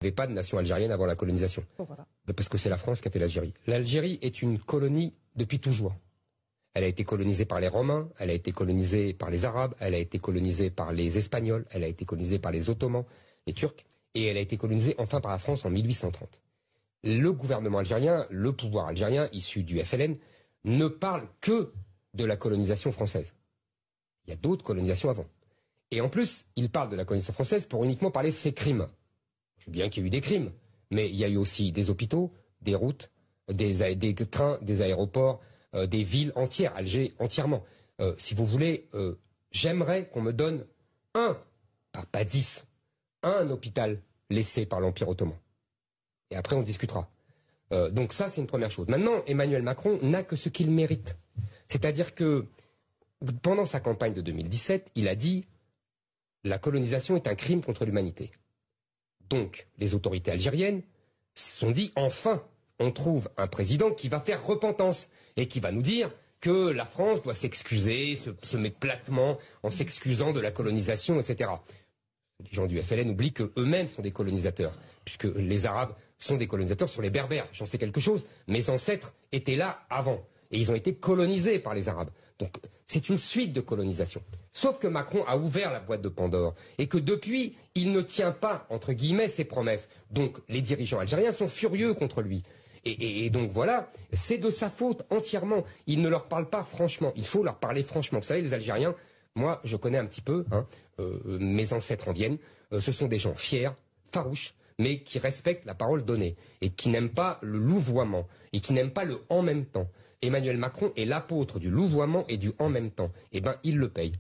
Il n'y avait pas de nation algérienne avant la colonisation. Bon, voilà. Parce que c'est la France qui a fait l'Algérie. L'Algérie est une colonie depuis toujours. Elle a été colonisée par les Romains, elle a été colonisée par les Arabes, elle a été colonisée par les Espagnols, elle a été colonisée par les Ottomans, les Turcs, et elle a été colonisée enfin par la France en 1830. Le gouvernement algérien, le pouvoir algérien, issu du FLN, ne parle que de la colonisation française. Il y a d'autres colonisations avant. Et en plus, il parle de la colonisation française pour uniquement parler de ses crimes. Je sais bien qu'il y a eu des crimes, mais il y a eu aussi des hôpitaux, des routes, des trains, des aéroports, des villes entières, Alger entièrement. Si vous voulez, j'aimerais qu'on me donne pas 10, un hôpital laissé par l'Empire ottoman. Et après, on discutera. Donc ça, c'est une première chose. Maintenant, Emmanuel Macron n'a que ce qu'il mérite. C'est-à-dire que, pendant sa campagne de 2017, il a dit « La colonisation est un crime contre l'humanité ». Donc, les autorités algériennes se sont dit « Enfin, on trouve un président qui va faire repentance et qui va nous dire que la France doit s'excuser, se mettre platement en s'excusant de la colonisation, etc. » Les gens du FLN oublient qu'eux-mêmes sont des colonisateurs, puisque les Arabes sont des colonisateurs sur les Berbères. J'en sais quelque chose. Mes ancêtres étaient là avant. Et ils ont été colonisés par les Arabes. Donc c'est une suite de colonisation. Sauf que Macron a ouvert la boîte de Pandore. Et que depuis, il ne tient pas, entre guillemets, ses promesses. Donc les dirigeants algériens sont furieux contre lui. Et donc voilà, c'est de sa faute entièrement. Il ne leur parle pas franchement. Il faut leur parler franchement. Vous savez, les Algériens, moi je connais un petit peu, mes ancêtres en viennent. Ce sont des gens fiers, farouches, mais qui respectent la parole donnée. Et qui n'aiment pas le louvoiement. Et qui n'aiment pas le en même temps. Emmanuel Macron est l'apôtre du louvoiement et du en même temps. Eh bien, il le paye.